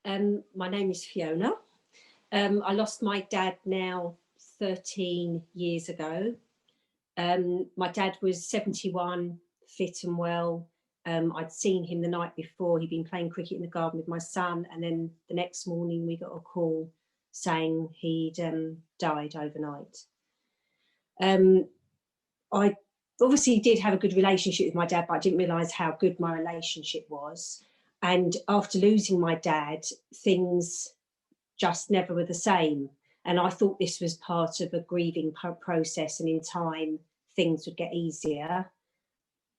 My name is Fiona. I lost my dad now 13 years ago. My dad was 71, fit and well. I'd seen him the night before. He'd been playing cricket in the garden with my son, and then the next morning we got a call saying he'd died overnight. I obviously did have a good relationship with my dad, but I didn't realise how good my relationship was. And after losing my dad, things just never were the same. And I thought this was part of a grieving process, and in time things would get easier,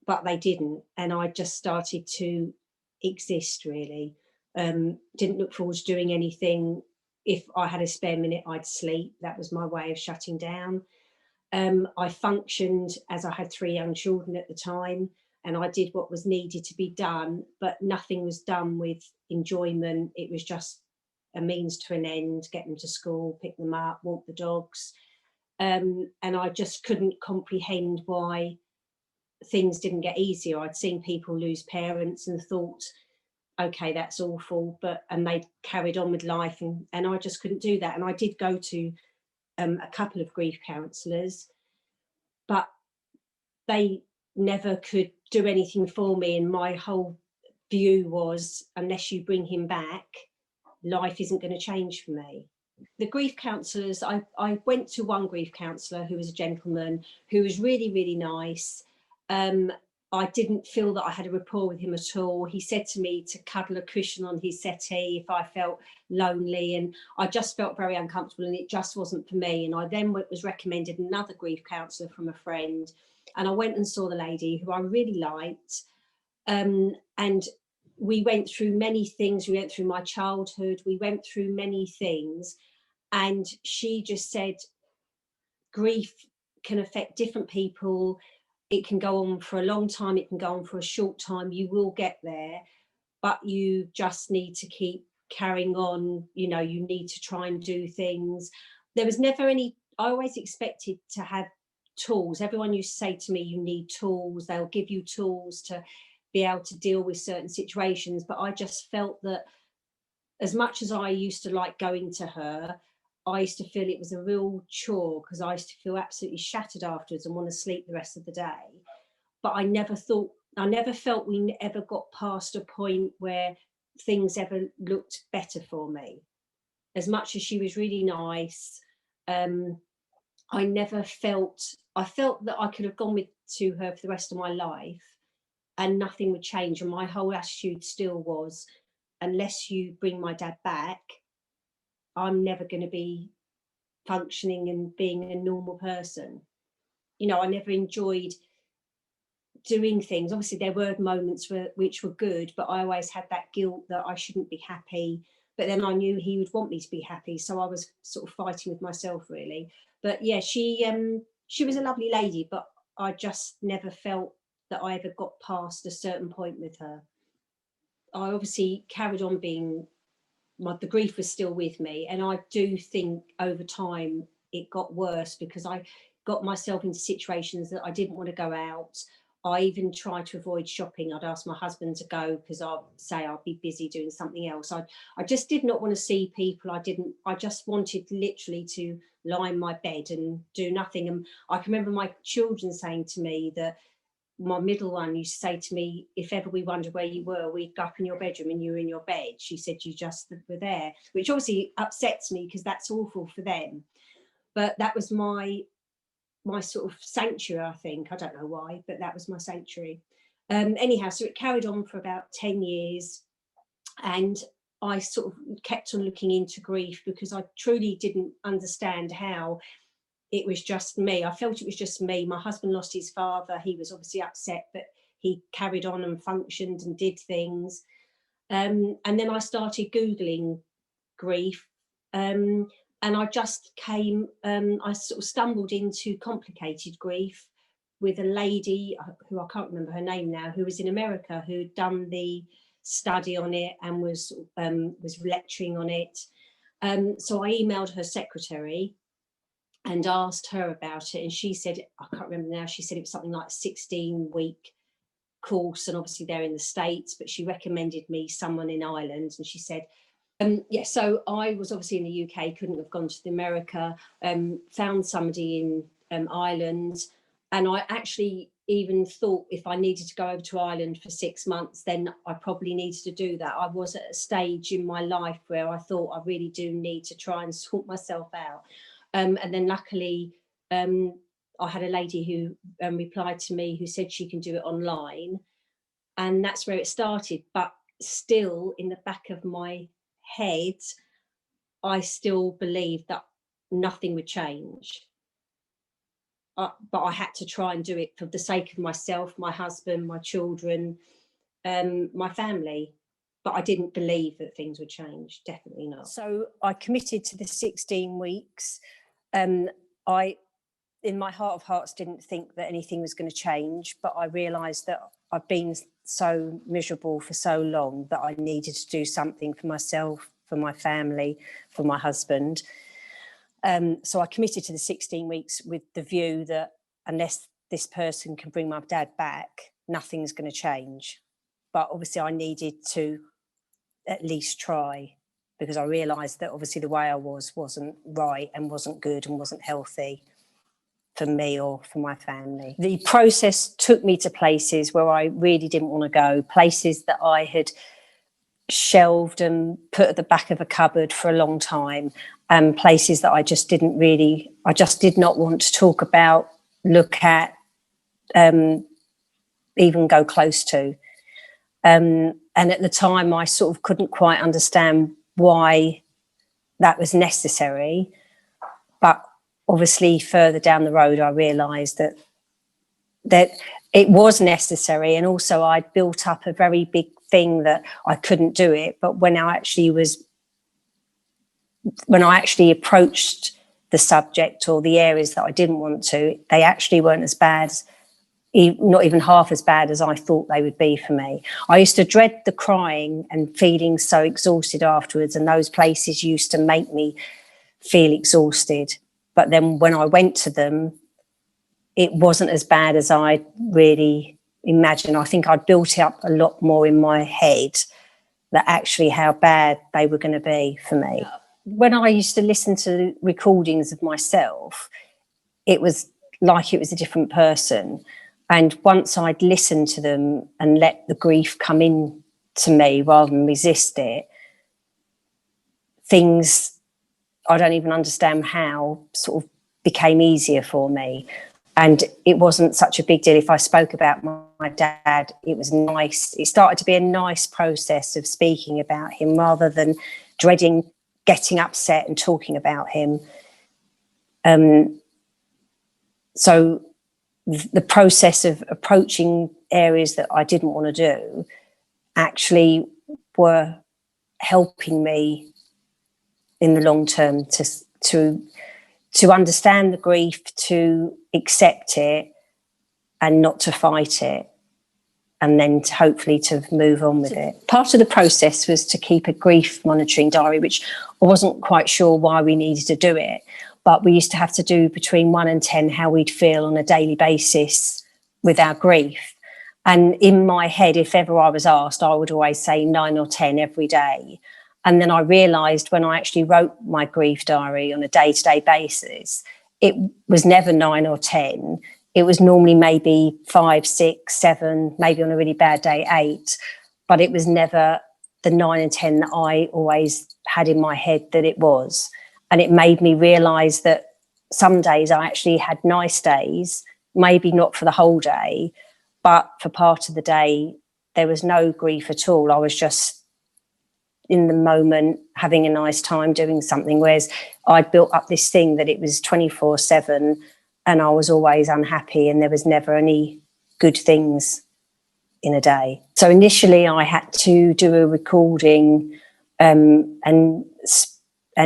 but they didn't. And I just started to exist, really. Didn't look forward to doing anything. If I had a spare minute, I'd sleep. That was my way of shutting down. I functioned as I had 3 young children at the time, and I did what was needed to be done, but nothing was done with enjoyment. It was just a means to an end: get them to school, pick them up, walk the dogs. And I just couldn't comprehend why things didn't get easier. I'd seen people lose parents and thought, okay, that's awful, and they carried on with life, and I just couldn't do that. And I did go to a couple of grief counsellors, but they never could do anything for me. And my whole view was, unless you bring him back, life isn't going to change for me. The grief counsellors, I went to one grief counsellor who was a gentleman who was really, really nice. I didn't feel that I had a rapport with him at all. He said to me to cuddle a cushion on his settee if I felt lonely, and I just felt very uncomfortable, and it just wasn't for me. And I then was recommended another grief counsellor from a friend, and I went and saw the lady, who I really liked. And we went through many things. We went through my childhood. We went through many things. And she just said, grief can affect different people. It can go on for a long time. It can go on for a short time. You will get there, but you just need to keep carrying on. You know, you need to try and do things. There was never any, I always expected to have tools. Everyone used to say to me, you need tools. They'll give you tools to be able to deal with certain situations. But I just felt that as much as I used to like going to her, I used to feel it was a real chore, because I used to feel absolutely shattered afterwards and want to sleep the rest of the day. But I never felt we ever got past a point where things ever looked better for me. As much as she was really nice, I never felt, I felt that I could have gone to her for the rest of my life and nothing would change. And my whole attitude still was, unless you bring my dad back, I'm never going to be functioning and being a normal person. You know, I never enjoyed doing things. Obviously, there were moments which were good, but I always had that guilt that I shouldn't be happy. But then I knew he would want me to be happy, so I was sort of fighting with myself, really. But yeah, she was a lovely lady, but I just never felt that I ever got past a certain point with her. I obviously carried on being, the grief was still with me, and I do think over time it got worse, because I got myself into situations that I didn't want to go out. I even tried to avoid shopping. I'd ask my husband to go, because I'd say I'd be busy doing something else. I just did not want to see people. I just wanted literally to lie in my bed and do nothing. And I can remember my children saying to me that, my middle one used to say to me, if ever we wondered where you were, we'd go up in your bedroom and you were in your bed. She said, you just were there, which obviously upsets me, because that's awful for them. But that was my sort of sanctuary, I think. I don't know why, but that was my sanctuary. Anyhow, so it carried on for about 10 years. And I sort of kept on looking into grief, because I truly didn't understand how it was just me. I felt it was just me. My husband lost his father. He was obviously upset, but he carried on and functioned and did things. And then I started Googling grief. And I just I sort of stumbled into complicated grief with a lady who I can't remember her name now, who was in America, who'd done the study on it and was lecturing on it. So I emailed her secretary and asked her about it, and she said, I can't remember now, she said it was something like a 16-week course, and obviously they're in the States, but she recommended me someone in Ireland, and she said, Yeah, so I was obviously in the UK, couldn't have gone to America, found somebody in Ireland, and I actually even thought if I needed to go over to Ireland for 6 months, then I probably needed to do that. I was at a stage in my life where I thought I really do need to try and sort myself out. And then luckily, I had a lady who replied to me who said she can do it online, and that's where it started. But still, in the back of my head, I still believed that nothing would change. But I had to try and do it for the sake of myself, my husband, my children, my family. But I didn't believe that things would change. Definitely not. So I committed to the 16 weeks. I, in my heart of hearts, didn't think that anything was going to change, but I realised that I've been so miserable for so long that I needed to do something for myself, for my family, for my husband. So I committed to the 16 weeks with the view that unless this person can bring my dad back, nothing's going to change. But obviously I needed to at least try, because I realised that obviously the way I wasn't right and wasn't good and wasn't healthy for me or for my family. The process took me to places where I really didn't want to go, places that I had shelved and put at the back of a cupboard for a long time, and places that I just did not want to talk about, look at, even go close to. And at the time I sort of couldn't quite understand why that was necessary, but obviously further down the road I realised that it was necessary, and also I'd built up a very big thing that I couldn't do it. But when I actually approached the subject or the areas that I didn't want to, they actually weren't as bad, not even half as bad as I thought they would be for me. I used to dread the crying and feeling so exhausted afterwards, and those places used to make me feel exhausted. But then when I went to them, it wasn't as bad as I really imagined. I think I'd built it up a lot more in my head that actually how bad they were going to be for me. Yeah. When I used to listen to recordings of myself, it was like it was a different person. And once I'd listened to them and let the grief come in to me rather than resist it, things, I don't even understand how, sort of became easier for me. And it wasn't such a big deal. If I spoke about my dad, it was nice. It started to be a nice process of speaking about him rather than dreading getting upset and talking about him. So the process of approaching areas that I didn't want to do actually were helping me in the long term to understand the grief, to accept it and not to fight it, and then hopefully to move on with it. Part of the process was to keep a grief monitoring diary, which I wasn't quite sure why we needed to do it, but we used to have to do between 1 and 10 how we'd feel on a daily basis with our grief. And in my head, if ever I was asked, I would always say 9 or 10 every day. And then I realised when I actually wrote my grief diary on a day-to-day basis, it was never 9 or 10. It was normally maybe 5, 6, 7, maybe on a really bad day, 8. But it was never the 9 and 10 that I always had in my head that it was. And it made me realise that some days I actually had nice days, maybe not for the whole day, but for part of the day, there was no grief at all. I was just in the moment, having a nice time doing something, whereas I'd built up this thing that it was 24/7 and I was always unhappy and there was never any good things in a day. So initially I had to do a recording and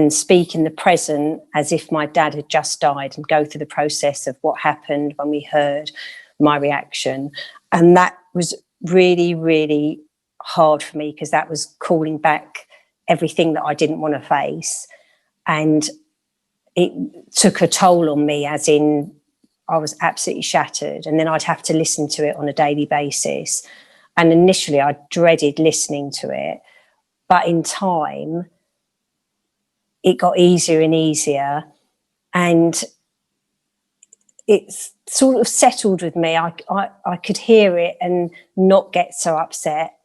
speak in the present as if my dad had just died and go through the process of what happened when we heard my reaction. And that was really, really hard for me because that was calling back everything that I didn't want to face. And it took a toll on me, as in I was absolutely shattered. And then I'd have to listen to it on a daily basis. And initially I dreaded listening to it. But in time, it got easier and easier, and it's sort of settled with me. I could hear it and not get so upset.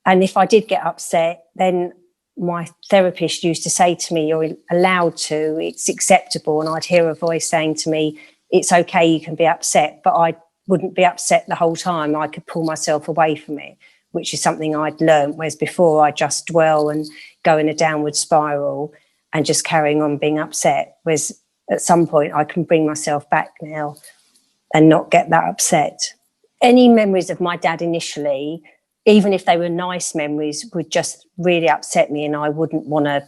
And if I did get upset, then my therapist used to say to me, "You're allowed to, it's acceptable." And I'd hear a voice saying to me, "It's okay, you can be upset." But I wouldn't be upset the whole time. I could pull myself away from it, which is something I'd learned. Whereas before, I just dwell and go in a downward spiral and just carrying on being upset. Whereas at some point, I can bring myself back now and not get that upset. Any memories of my dad initially, even if they were nice memories, would just really upset me, and I wouldn't want to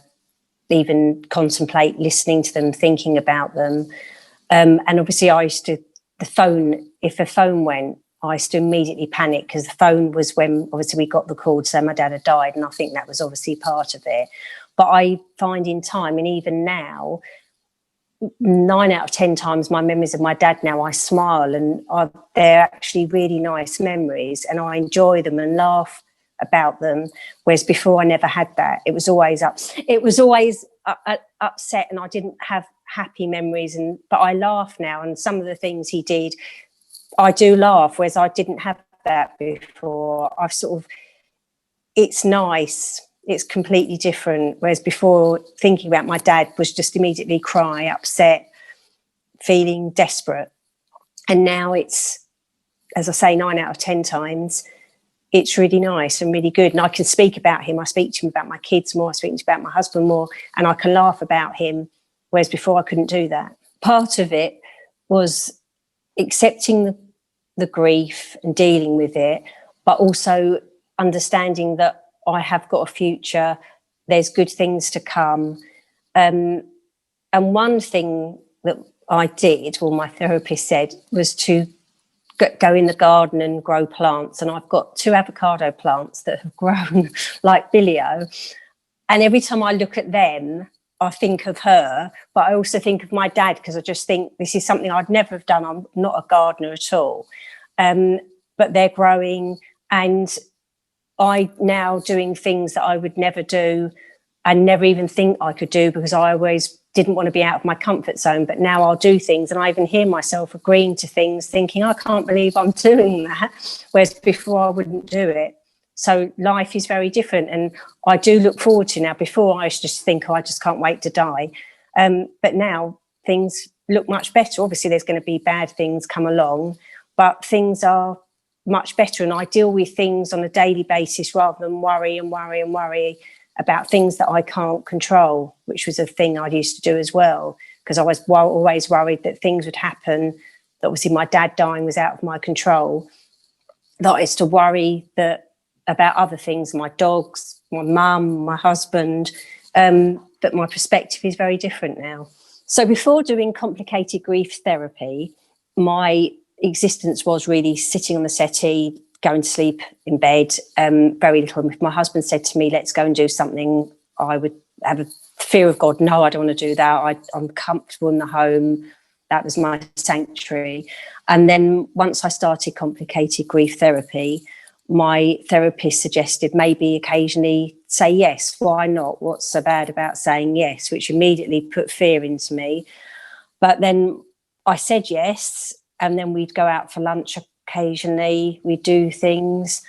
even contemplate listening to them, thinking about them. And obviously if the phone went, I used to immediately panic, because the phone was when obviously we got the call to say my dad had died, and I think that was obviously part of it. But I find in time, and even now, 9 out of 10 times my memories of my dad now, I smile, and they're actually really nice memories, and I enjoy them and laugh about them. Whereas before, I never had that. It was always upset, and I didn't have happy memories. But I laugh now, and some of the things he did, I do laugh, whereas I didn't have that before. It's nice. It's completely different. Whereas before, thinking about my dad was just immediately cry, upset, feeling desperate. And now it's, as I say, 9 out of 10 times, it's really nice and really good. And I can speak about him. I speak to him about my kids more. I speak to him about my husband more. And I can laugh about him, whereas before I couldn't do that. Part of it was accepting the grief and dealing with it, but also understanding that I have got a future, there's good things to come. And one thing that I did, or my therapist said, was to go in the garden and grow plants. And I've got 2 avocado plants that have grown like Billio. And every time I look at them, I think of her, but I also think of my dad, because I just think this is something I'd never have done. I'm not a gardener at all. But they're growing, and I now doing things that I would never do and never even think I could do, because I always didn't want to be out of my comfort zone. But now I'll do things, and I even hear myself agreeing to things, thinking, I can't believe I'm doing that, whereas before I wouldn't do it. So life is very different, and I do look forward to now. Before I used to just think, I just can't wait to die. But now things look much better. Obviously, there's going to be bad things come along, but things are much better, and I deal with things on a daily basis rather than worry about things that I can't control, which was a thing I used to do as well, because I was always worried that things would happen, that obviously my dad dying was out of my control, that I used to worry about other things, my dogs, my mum, my husband, but my perspective is very different now. So before doing complicated grief therapy, my existence was really sitting on the settee, going to sleep in bed, very little. If my husband said to me, let's go and do something, I would have a fear of God. No, I don't want to do that. I'm comfortable in the home. That was my sanctuary. And then once I started complicated grief therapy, my therapist suggested maybe occasionally say yes. Why not? What's so bad about saying yes? Which immediately put fear into me. But then I said yes, and then we'd go out for lunch occasionally, we'd do things.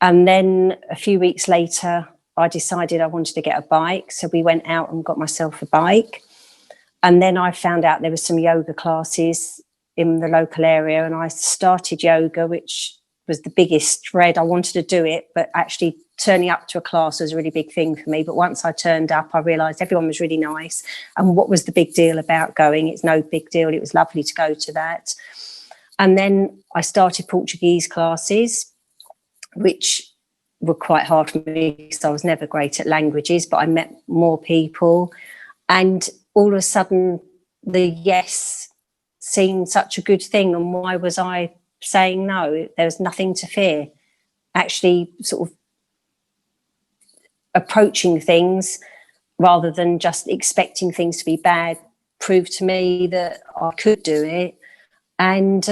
And then a few weeks later, I decided I wanted to get a bike. So we went out and got myself a bike. And then I found out there were some yoga classes in the local area, and I started yoga, which was the biggest dread. I wanted to do it, but actually turning up to a class was a really big thing for me. But once I turned up, I realised everyone was really nice. And what was the big deal about going? It's no big deal. It was lovely to go to that. And then I started Portuguese classes, which were quite hard for me because I was never great at languages, but I met more people. And all of a sudden, the yes seemed such a good thing. And why was I saying no? There was nothing to fear. Actually sort of approaching things rather than just expecting things to be bad proved to me that I could do it. And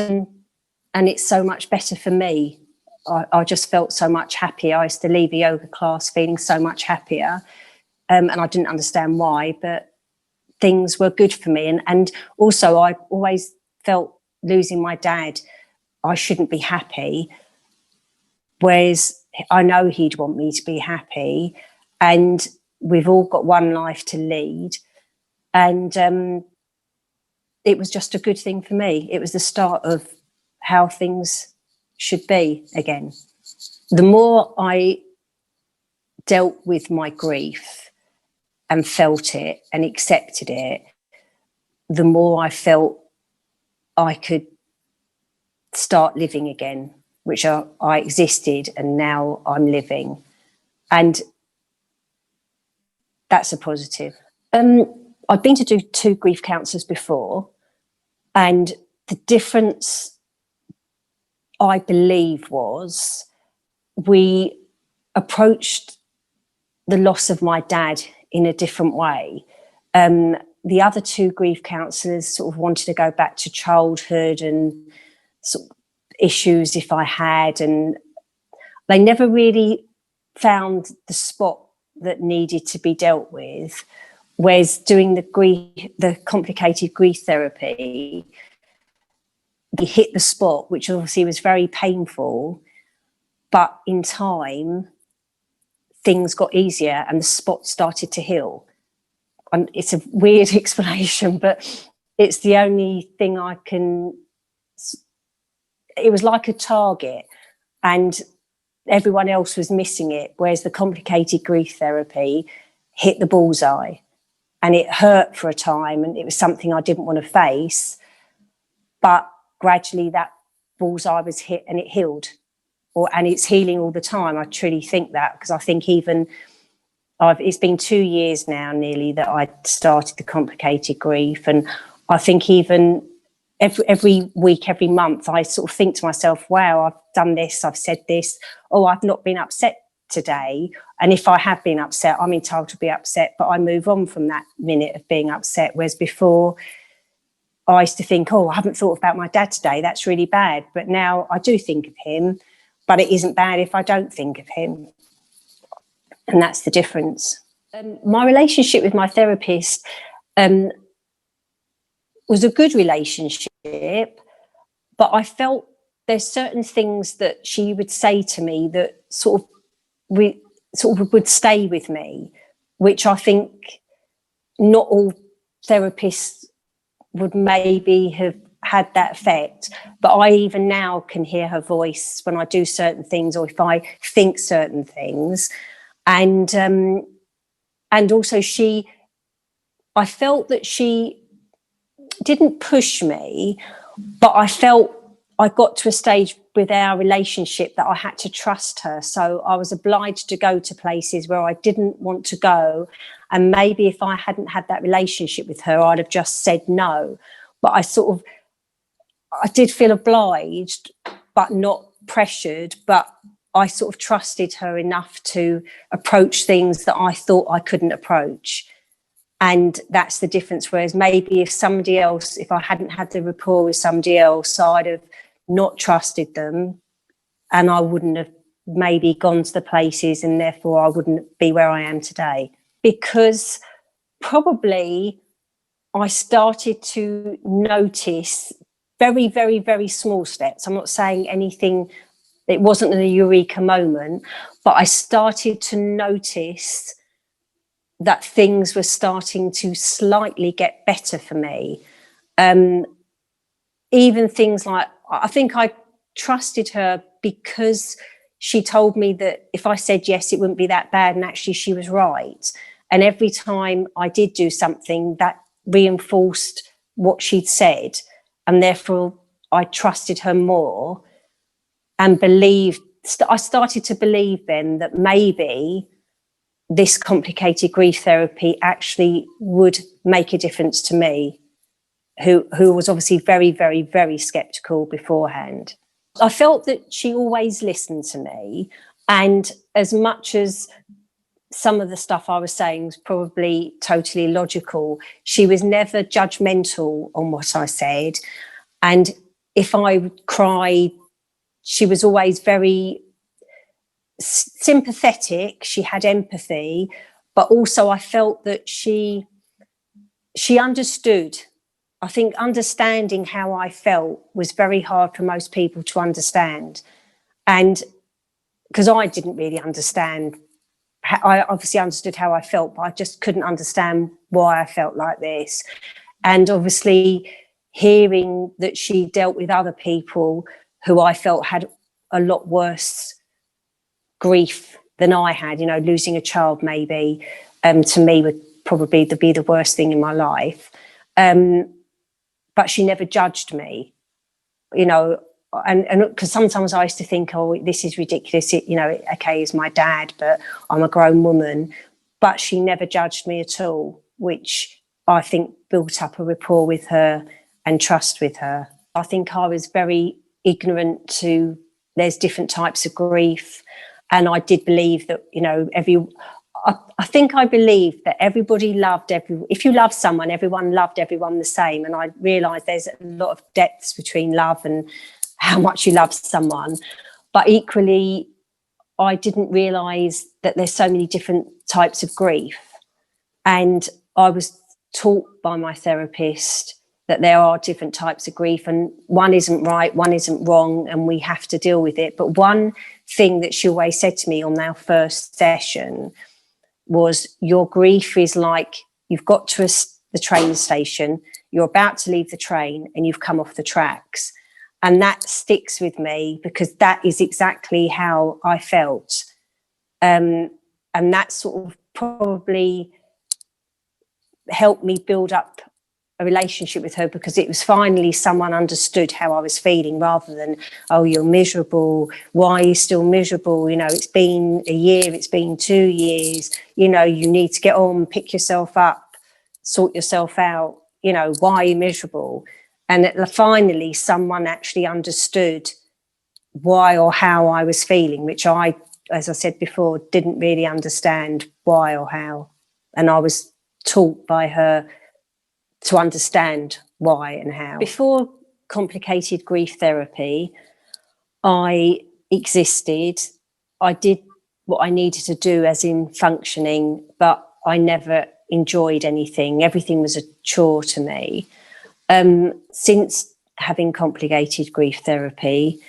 it's so much better for me. I just felt so much happier. I used to leave a yoga class feeling so much happier. And I didn't understand why, but things were good for me. And also I always felt losing my dad, I shouldn't be happy, whereas I know he'd want me to be happy, and we've all got one life to lead. And it was just a good thing for me. It was the start of how things should be again. The more I dealt with my grief and felt it and accepted it, the more I felt I could start living again, which I existed and now I'm living. And that's a positive. I've been to do 2 grief counsellors before, and the difference, I believe, was we approached the loss of my dad in a different way. The other 2 grief counsellors sort of wanted to go back to childhood and sort of issues if I had, and they never really found the spot that needed to be dealt with. Whereas doing the complicated grief therapy, we hit the spot, which obviously was very painful, but in time things got easier and the spot started to heal. And it's a weird explanation, but it's the only thing I can. It was like a target and everyone else was missing it, whereas the complicated grief therapy hit the bullseye. And it hurt for a time, and it was something I didn't want to face. But gradually that bullseye was hit and it healed. And it's healing all the time. I truly think that, because I think even it's been 2 years now nearly that I started the complicated grief. And I think even every week, every month, I sort of think to myself, wow, I've done this, I've said this. Oh, I've not been upset today, and if I have been upset, I'm entitled to be upset, but I move on from that minute of being upset. Whereas before I used to think, oh, I haven't thought about my dad today, that's really bad. But now I do think of him, but it isn't bad if I don't think of him. And that's the difference. My relationship with my therapist was a good relationship, but I felt there's certain things that she would say to me that sort of would stay with me, which I think not all therapists would maybe have had that effect. But I even now can hear her voice when I do certain things or if I think certain things. And also I felt that she didn't push me, but I felt I got to a stage with our relationship that I had to trust her. So I was obliged to go to places where I didn't want to go. And maybe if I hadn't had that relationship with her, I'd have just said no. But I did feel obliged, but not pressured. But I sort of trusted her enough to approach things that I thought I couldn't approach. And that's the difference. Whereas maybe if I hadn't had the rapport with somebody else, I'd have not trusted them, and I wouldn't have maybe gone to the places, and therefore I wouldn't be where I am today. Because probably I started to notice very, very, very small steps. I'm not saying anything, it wasn't a eureka moment, but I started to notice that things were starting to slightly get better for me. Even things like, I think I trusted her because she told me that if I said yes, it wouldn't be that bad. And actually she was right. And every time I did do something, that reinforced what she'd said. And therefore I trusted her more and I started to believe then that maybe this complicated grief therapy actually would make a difference to me, who was obviously very, very, very sceptical beforehand. I felt that she always listened to me, and as much as some of the stuff I was saying was probably totally illogical, she was never judgmental on what I said. And if I cried, she was always very sympathetic. She had empathy, but also I felt that she she understood. I think understanding how I felt was very hard for most people to understand. And because I didn't really understand, I obviously understood how I felt, but I just couldn't understand why I felt like this. And obviously hearing that she dealt with other people who I felt had a lot worse grief than I had, you know, losing a child maybe, to me would probably be the worst thing in my life. But she never judged me, you know, and because sometimes I used to think, oh, this is ridiculous. You know, okay, it's my dad, but I'm a grown woman. But she never judged me at all, which I think built up a rapport with her and trust with her. I think I was very ignorant to there's different types of grief. And I did believe that, you know, I think I believed that everybody loved if you love someone, everyone loved everyone the same. And I realised there's a lot of depths between love and how much you love someone. But equally, I didn't realise that there's so many different types of grief. And I was taught by my therapist that there are different types of grief, and one isn't right, one isn't wrong, and we have to deal with it. But one thing that she always said to me on our first session was, your grief is like you've got to the train station, you're about to leave the train and you've come off the tracks. And that sticks with me because that is exactly how I felt. And that sort of probably helped me build up a relationship with her, because it was finally someone understood how I was feeling, rather than, oh, you're miserable, why are you still miserable, you know, it's been a year, it's been 2 years, you know, you need to get on, pick yourself up, sort yourself out, you know, why are you miserable? And finally someone actually understood why or how I was feeling, which I, as I said before, didn't really understand why or how. And I was taught by her to understand why and how. Before complicated grief therapy, I existed. I did what I needed to do, as in functioning, but I never enjoyed anything. Everything was a chore to me. Since having complicated grief therapy,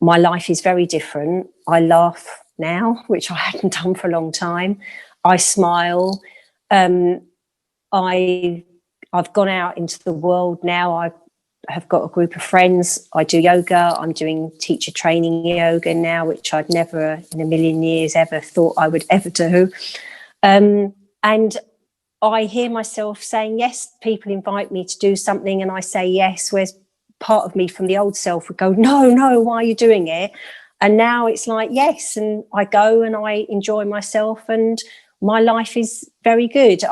my life is very different. I laugh now, which I hadn't done for a long time. I smile. I've gone out into the world now. I have got a group of friends. I do yoga. I'm doing teacher training yoga now, which I'd never in a million years ever thought I would ever do. And I hear myself saying yes. People invite me to do something and I say yes, whereas part of me from the old self would go, no, why are you doing it? And now it's like, yes, and I go and I enjoy myself and my life is very good.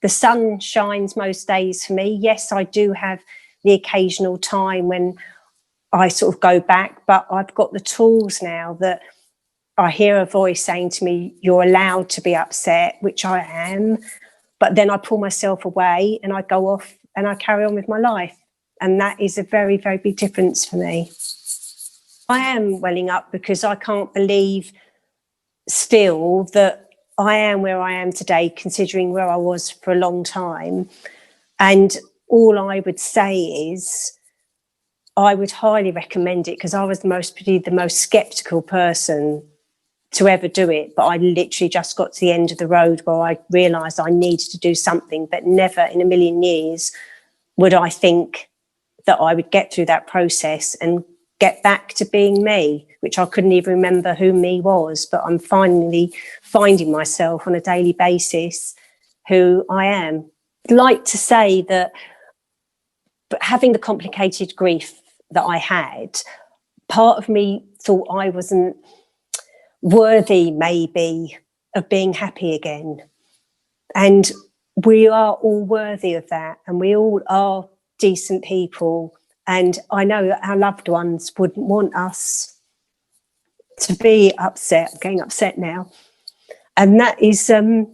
The sun shines most days for me. Yes, I do have the occasional time when I sort of go back, but I've got the tools now that I hear a voice saying to me, you're allowed to be upset, which I am. But then I pull myself away and I go off and I carry on with my life. And that is a very, very big difference for me. I am welling up because I can't believe still that I am where I am today, considering where I was for a long time. And all I would say is I would highly recommend it, because I was probably the most skeptical person to ever do it. But I literally just got to the end of the road where I realised I needed to do something, but never in a million years would I think that I would get through that process and get back to being me, which I couldn't even remember who me was. But I'm finally finding myself on a daily basis who I am. I'd like to say that, but having the complicated grief that I had, part of me thought I wasn't worthy maybe of being happy again. And we are all worthy of that, and we all are decent people. And I know that our loved ones wouldn't want us to be upset. I'm getting upset now. And that is a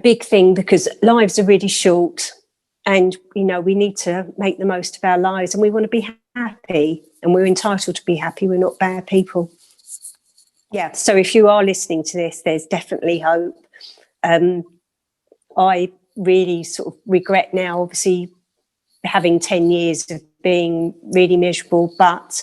big thing, because lives are really short and, you know, we need to make the most of our lives, and we want to be happy, and we're entitled to be happy. We're not bad people. Yeah, so if you are listening to this, there's definitely hope. I really sort of regret now, obviously having 10 years of being really miserable, but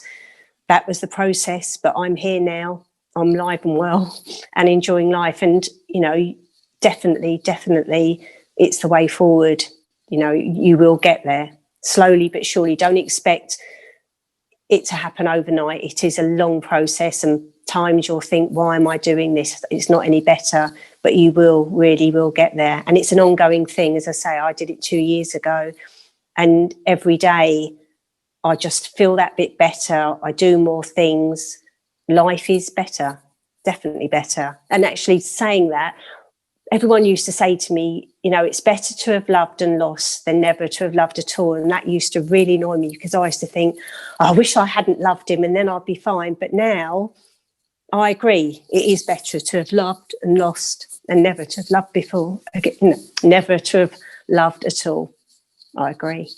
that was the process. But I'm here now, I'm live and well and enjoying life. And, you know, definitely it's the way forward. You know, you will get there slowly but surely. Don't expect it to happen overnight. It is a long process, and times you'll think, why am I doing this? It's not any better, but you really will get there. And it's an ongoing thing. As I say, I did it 2 years ago, and every day I just feel that bit better. I do more things. Life is better, definitely better. And actually saying that, everyone used to say to me, you know, it's better to have loved and lost than never to have loved at all. And that used to really annoy me, because I used to think, oh, I wish I hadn't loved him and then I'd be fine. But now I agree, it is better to have loved and lost and never to have loved before. Never to have loved at all. I agree.